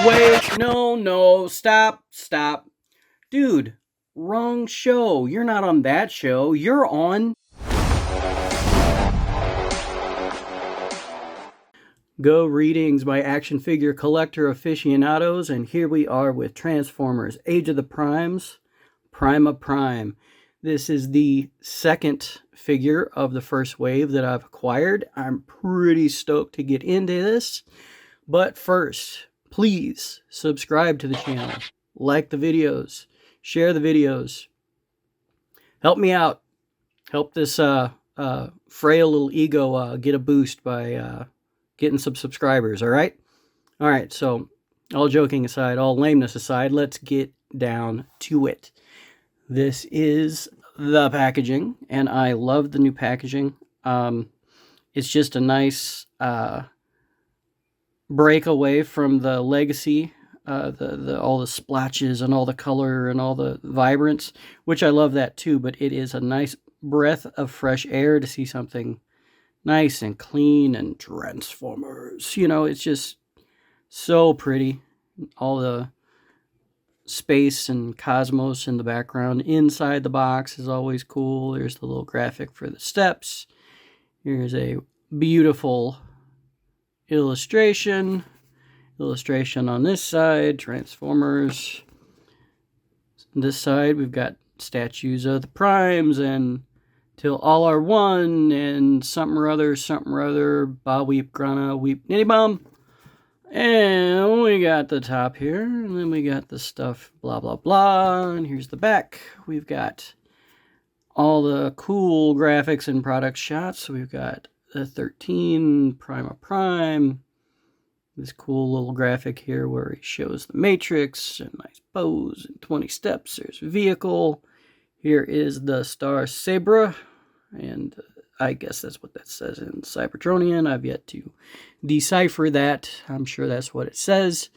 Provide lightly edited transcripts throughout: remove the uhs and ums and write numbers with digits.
Wait, no, stop. Dude, wrong show. You're not on that show. You're on Go Readings by action figure collector aficionados, and here we are with Transformers Age of the Primes, Prima Prime. This is the second figure of the first wave that I've acquired. I'm pretty stoked to get into this. But first, please subscribe to the channel, like the videos, share the videos. Help me out. Help this frail little ego get a boost by getting some subscribers, all right? All right, so all joking aside, all lameness aside, let's get down to it. This is the packaging, and I love the new packaging. It's just a nice break away from the legacy, all the splotches and all the color and all the vibrance, which I love that too, but it is a nice breath of fresh air to see something nice and clean and Transformers. You know, it's just so pretty. All the space and cosmos in the background inside the box is always cool. There's the little graphic for the steps. Here's a beautiful illustration on this side, Transformers. This side we've got statues of the Primes and Till All Are One and something or other, Ba Weep Grana Weep Nitty Bum. And we got the top here, and then we got the stuff blah blah blah, and here's the back. We've got all the cool graphics and product shots. So we've got the 13 Prima Prime, this cool little graphic here where he shows the Matrix and nice pose and 20 steps. There's vehicle. Here is the Star Saber, and I guess that's what that says in Cybertronian. I've yet to decipher that. I'm sure that's what it says.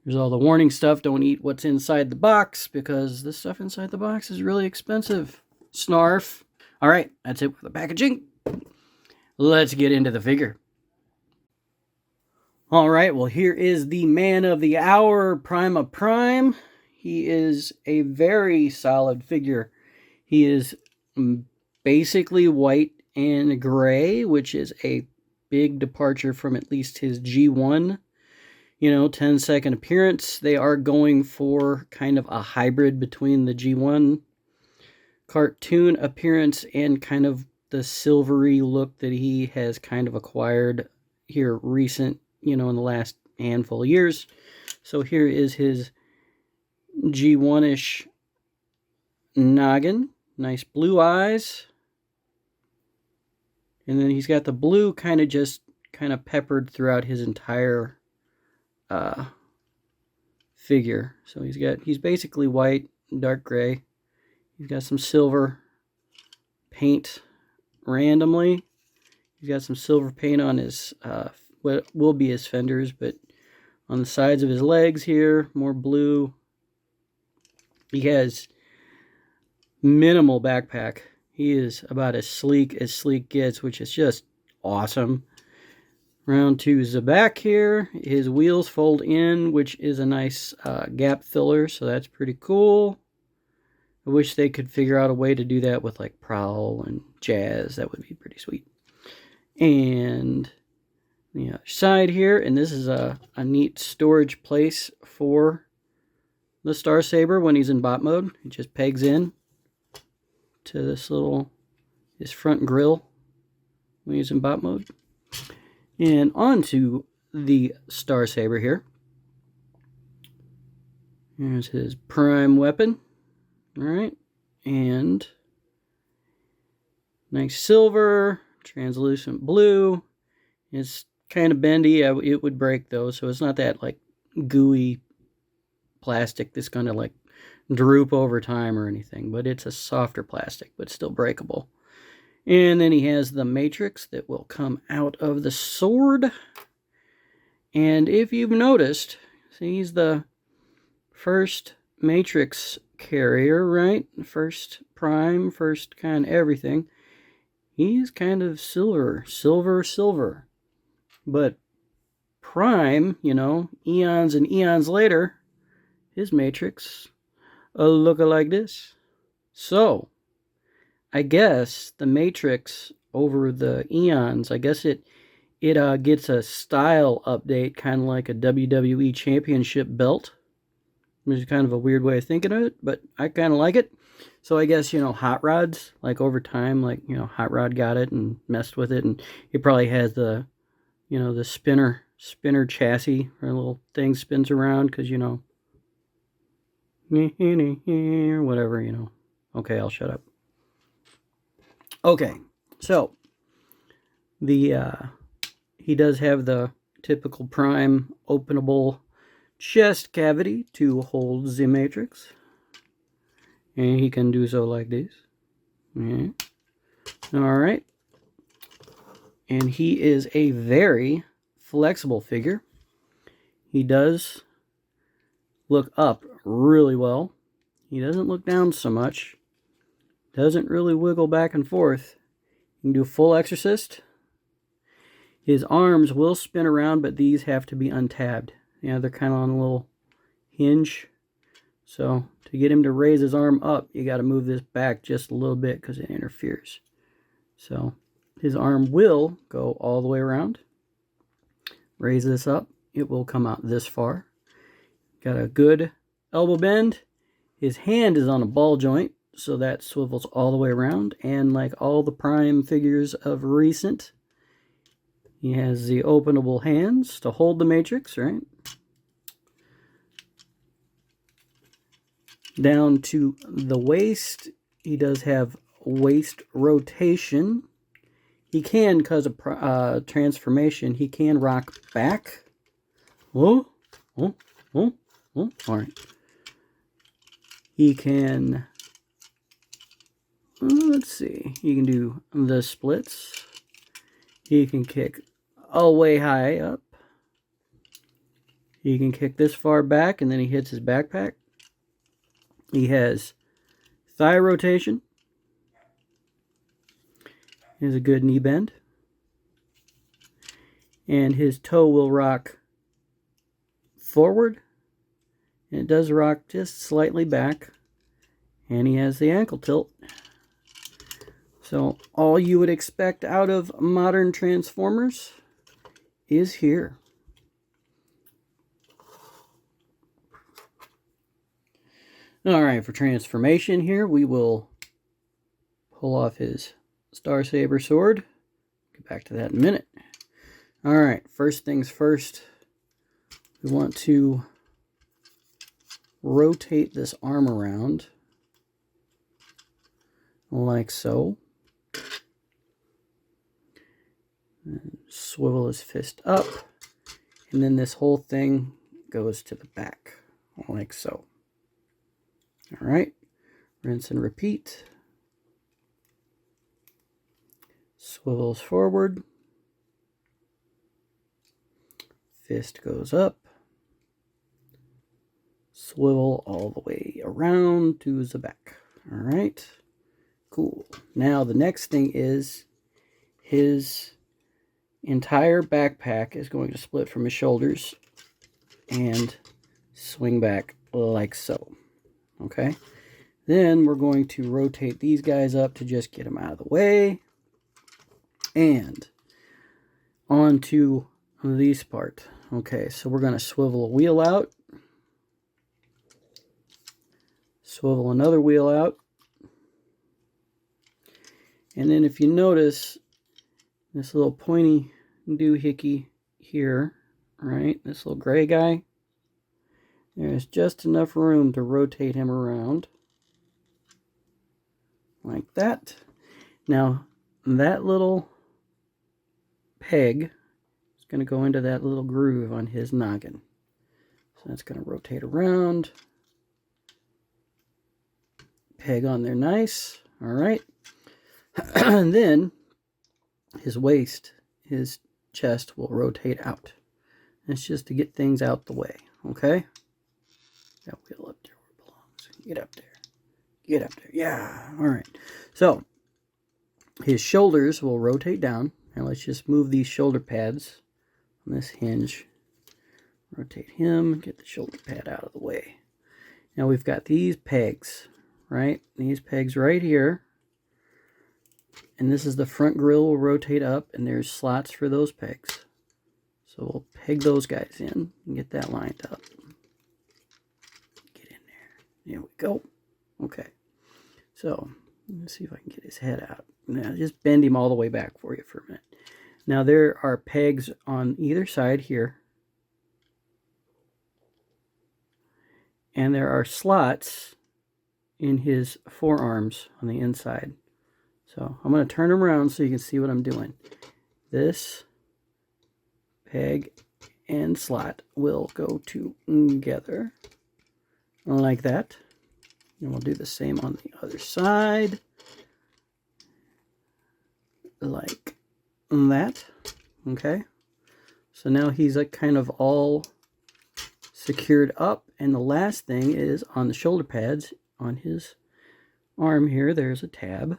There's all the warning stuff. Don't eat what's inside the box, because the stuff inside the box is really expensive. Snarf. All right, that's it for the packaging. Let's get into the figure. All right, well, here is the man of the hour, Prima Prime. He is a very solid figure. He is basically white and gray, which is a big departure from at least his G1, 10-second appearance. They are going for kind of a hybrid between the G1 cartoon appearance and kind of the silvery look that he has kind of acquired here in the last handful of years. So here is his G1-ish noggin. Nice blue eyes. And then he's got the blue kind of peppered throughout his entire figure. So he's basically white, dark gray. He's got some silver paint randomly. He's got some silver paint on his what will be his fenders, but on the sides of his legs here, more blue. He has minimal backpack. He is about as sleek gets, which is just awesome. Round to the back here. His wheels fold in, which is a nice gap filler, so that's pretty cool. I wish they could figure out a way to do that with like Prowl and Jazz. That would be pretty sweet. And the other side here, and this is a neat storage place for the Star Saber when he's in bot mode. It just pegs in to his front grill when he's in bot mode. And onto the Star Saber here. Here's his prime weapon. All right, and nice silver, translucent blue. It's kind of bendy. It would break though, so it's not that like gooey plastic that's gonna like droop over time or anything, but it's a softer plastic, but still breakable. And then he has the Matrix that will come out of the sword. And if you've noticed, see, he's the first Matrix carrier, right? First Prime, first kind of everything. He's kind of silver. But Prime, you know, eons and eons later, his matrix look like this. So, I guess the matrix over the eons, I guess it gets a style update, kind of like a WWE Championship belt, which is kind of a weird way of thinking of it, but I kind of like it. So I guess, you know, hot rods, like over time, like, you know, hot rod got it and messed with it, and it probably has the, you know, the spinner chassis, where a little thing spins around, because, you know, whatever, you know. Okay, I'll shut up. Okay, so the he does have the typical Prime openable chest cavity to hold the matrix, and he can do so like this. Yeah. All right, and he is a very flexible figure. He does look up really well. He doesn't look down so much. Doesn't really wiggle back and forth. You can do full exorcist. His arms will spin around, but these have to be untabbed. Yeah, they're kind of on a little hinge. So to get him to raise his arm up, you got to move this back just a little bit because it interferes. So his arm will go all the way around. Raise this up. It will come out this far. Got a good elbow bend. His hand is on a ball joint, so that swivels all the way around. And like all the Prime figures of recent, he has the openable hands to hold the matrix, right? Down to the waist, he does have waist rotation. He can, because of transformation, he can rock back. Oh. All right. He can, let's see, he can do the splits. He can kick all way high up. He can kick this far back, and then he hits his backpack. He has thigh rotation. He has a good knee bend. And his toe will rock forward. And it does rock just slightly back. And he has the ankle tilt. So all you would expect out of modern Transformers is here. Alright, for transformation here, we will pull off his Star Saber sword. Get back to that in a minute. Alright, first things first, we want to rotate this arm around like so. And swivel his fist up, and then this whole thing goes to the back like so. Alright, rinse and repeat. Swivels forward. Fist goes up. Swivel all the way around to the back. Alright, cool. Now the next thing is his entire backpack is going to split from his shoulders and swing back like so. Okay, then we're going to rotate these guys up to just get them out of the way, and onto this part. Okay, so we're going to swivel a wheel out, swivel another wheel out, and then if you notice this little pointy doohickey here, right, this little gray guy, there's just enough room to rotate him around like that. Now, that little peg is going to go into that little groove on his noggin. So that's going to rotate around. Peg on there nice. All right. And then his waist, his chest will rotate out. It's just to get things out the way. Okay? That wheel up there where it belongs. Get up there. Get up there. Yeah. All right. So, his shoulders will rotate down. Now let's just move these shoulder pads on this hinge Rotate him, get the shoulder pad out of the way. Now we've got these pegs, right? These pegs right here. And this is the front grill will rotate up, and there's slots for those pegs. So we'll peg those guys in and get that lined up. Get in there. There we go. Okay. So let's see if I can get his head out. Now just bend him all the way back for you for a minute. Now there are pegs on either side here. And there are slots in his forearms on the inside. So I'm going to turn him around so you can see what I'm doing. This peg and slot will go together like that. And we'll do the same on the other side. Like that. Okay. So now he's like kind of all secured up. And the last thing is on the shoulder pads on his arm here. There's a tab.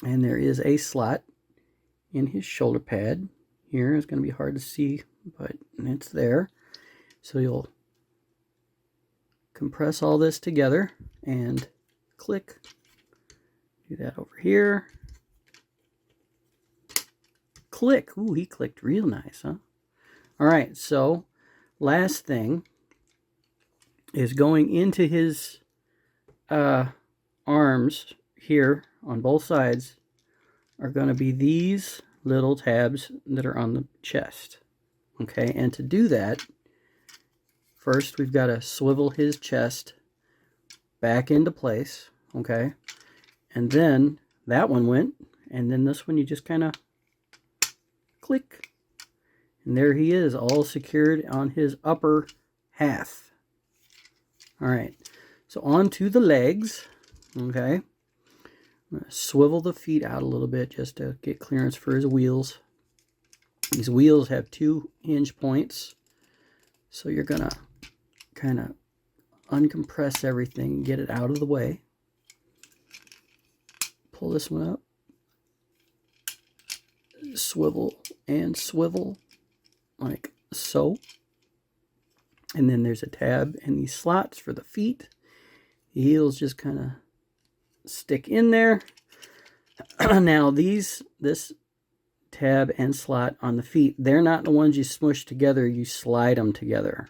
And there is a slot in his shoulder pad. Here it's going to be hard to see, but it's there. So you'll compress all this together and click. Do that over here. Click. Ooh, he clicked real nice, huh? All right, so last thing is going into his arms here on both sides are going to be these little tabs that are on the chest. Okay, and to do that, first we've got to swivel his chest back into place. Okay, and then that one went, and then this one you just kind of click, and there he is, all secured on his upper half. All right, so on to the legs. Okay, I'm going to swivel the feet out a little bit just to get clearance for his wheels. These wheels have 2 hinge points, so you're going to kind of uncompress everything and get it out of the way. Pull this one up. Swivel and swivel like so. And then there's a tab and these slots for the feet. The heels just kind of stick in there. Now this tab and slot on the feet, they're not the ones you smush together, you slide them together.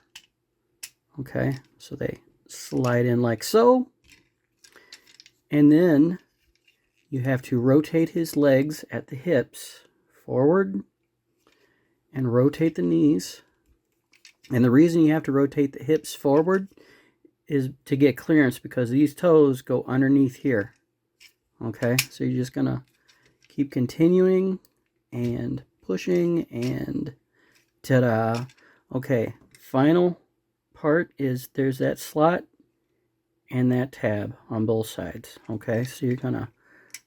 Okay, so they slide in like so. And then you have to rotate his legs at the hips forward and rotate the knees. And the reason you have to rotate the hips forward is to get clearance, because these toes go underneath here. Okay, so you're just gonna keep continuing and pushing, and ta-da. Okay, final part is there's that slot and that tab on both sides. Okay, so you're gonna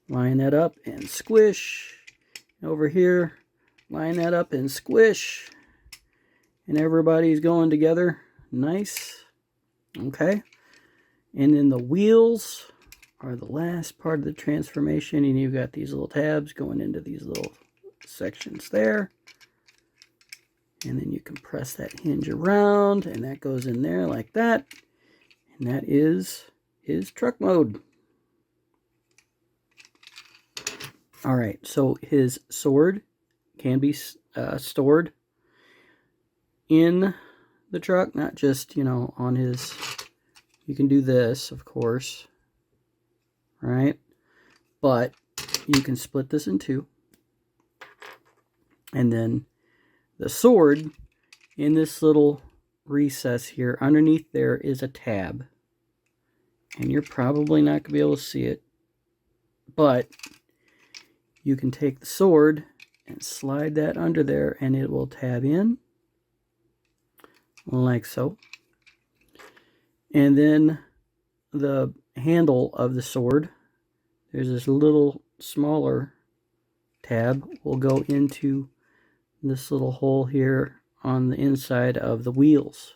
line that up and squish. Over here, line that up and squish. And everybody's going together. Nice. Okay, and then the wheels are the last part of the transformation, and you've got these little tabs going into these little sections there, and then you can press that hinge around, and that goes in there like that, and that is his truck mode. All right, so his sword can be stored in the truck, not just, on his, you can do this, of course, right? But you can split this in two. And then the sword, in this little recess here, underneath there is a tab. And you're probably not going to be able to see it. But you can take the sword and slide that under there, and it will tab in. Like so. And then the handle of the sword, there's this little smaller tab, will go into this little hole here on the inside of the wheels.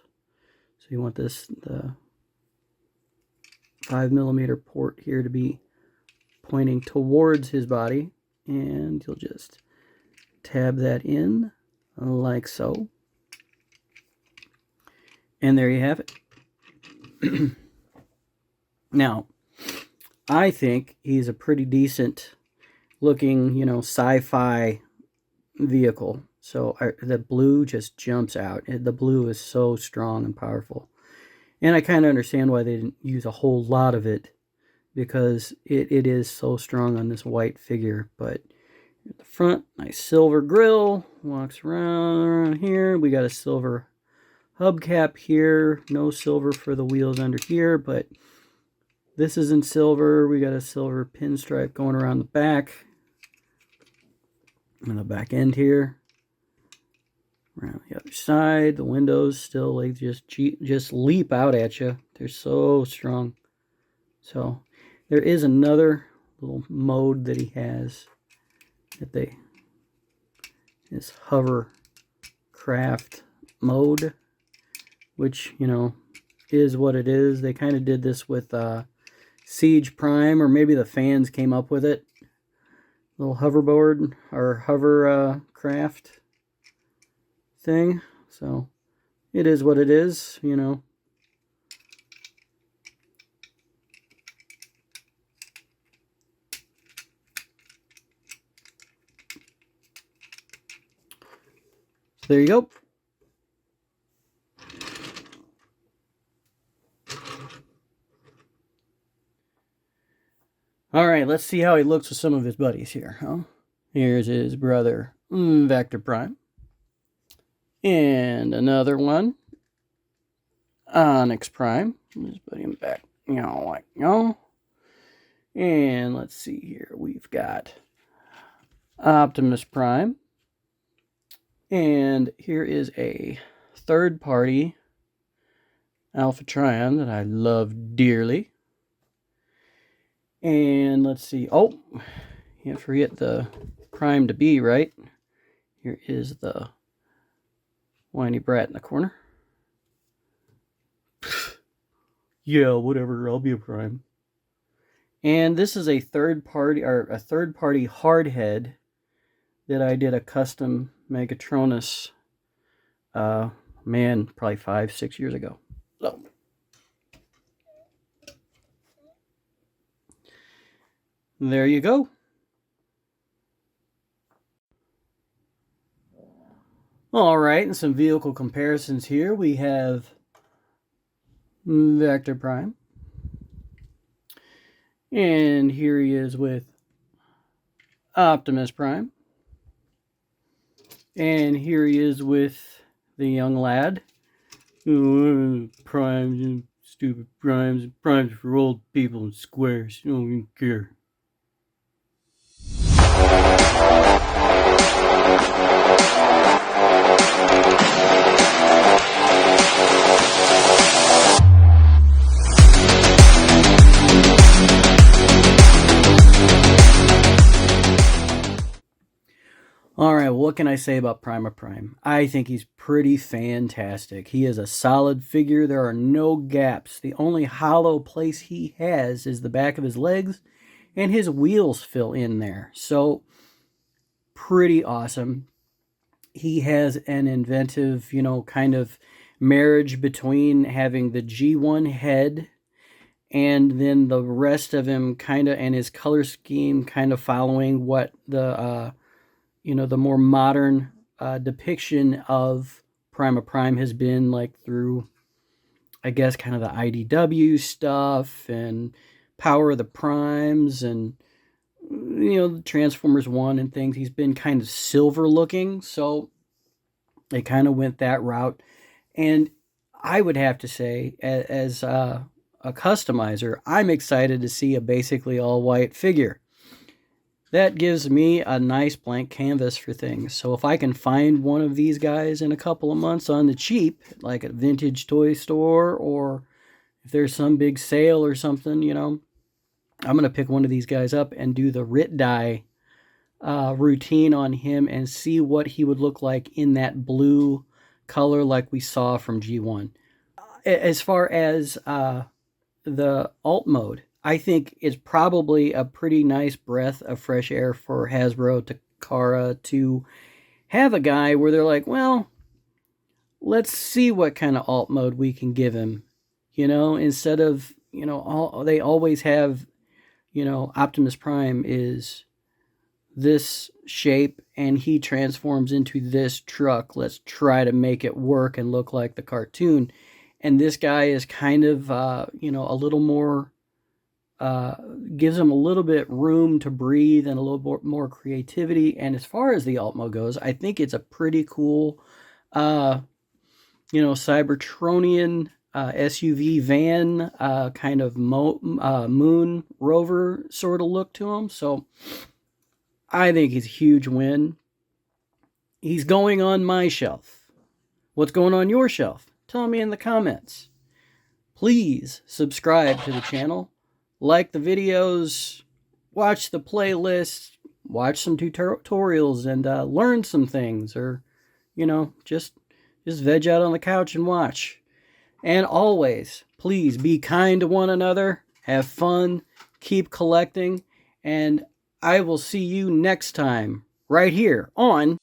So you want this, the 5mm port here, to be pointing towards his body, and you'll just tab that in like so. And there you have it. Now, I think he's a pretty decent looking, sci-fi vehicle. So the blue just jumps out. The blue is so strong and powerful. And I kind of understand why they didn't use a whole lot of it, because it is so strong on this white figure. But at the front, nice silver grille, walks around here. We got a silver hubcap here, no silver for the wheels under here, but this is in silver. We got a silver pinstripe going around the back, and the back end here. Around the other side, the windows still like just leap out at you. They're so strong. So there is another little mode that he has that this hovercraft mode, which, is what it is. They kind of did this with Siege Prime, or maybe the fans came up with it. Little hoverboard or hovercraft thing. So it is what it is, So there you go. All right, let's see how he looks with some of his buddies here. Huh? Here's his brother, Vector Prime. And another one, Onyx Prime. Let's put him back, And let's see here. We've got Optimus Prime. And here is a third-party Alpha Trion that I love dearly. And let's see. Oh, can't forget the Prime to be, right? Here is the whiny brat in the corner. Yeah, whatever. I'll be a Prime. And this is a third-party hardhead that I did a custom Megatronus, probably 5-6 years ago. So there you go. All right, and some vehicle comparisons here. We have Vector Prime. And here he is with Optimus Prime. And here he is with the young lad. Oh, primes, stupid primes. Primes for old people and squares. You don't even care. All right, what can I say about Prima Prime? I think he's pretty fantastic. He is a solid figure. There are no gaps. The only hollow place he has is the back of his legs, and his wheels fill in there. So, pretty awesome. He has an inventive, kind of marriage between having the G1 head and then the rest of him and his color scheme kind of following what the more modern depiction of Prima Prime has been, like through, I guess, kind of the IDW stuff and Power of the Primes and, Transformers 1 and things. He's been kind of silver looking, so they kind of went that route. And I would have to say, as a customizer, I'm excited to see a basically all-white figure. That gives me a nice blank canvas for things. So if I can find one of these guys in a couple of months on the cheap, like a vintage toy store, or if there's some big sale or something, I'm going to pick one of these guys up and do the Rit Die routine on him and see what he would look like in that blue color like we saw from G1. As far as the alt mode, I think it's probably a pretty nice breath of fresh air for Hasbro, Takara, to have a guy where they're like, well, let's see what kind of alt mode we can give him. You know, instead of, you know, they always have, you know, Optimus Prime is this shape and he transforms into this truck. Let's try to make it work and look like the cartoon. And this guy is kind of, you know, a little more, gives him a little bit room to breathe and a little bit more creativity. And as far as the alt mode goes, I think it's a pretty cool, you know, Cybertronian SUV van, kind of moon rover sort of look to him. So I think he's a huge win. He's going on my shelf. What's going on your shelf? Tell me in the comments. Please subscribe to the channel, like the videos, watch the playlist, watch some tutorials, and learn some things, or, you know, just veg out on the couch and watch. And always, please be kind to one another, have fun, keep collecting, and I will see you next time right here on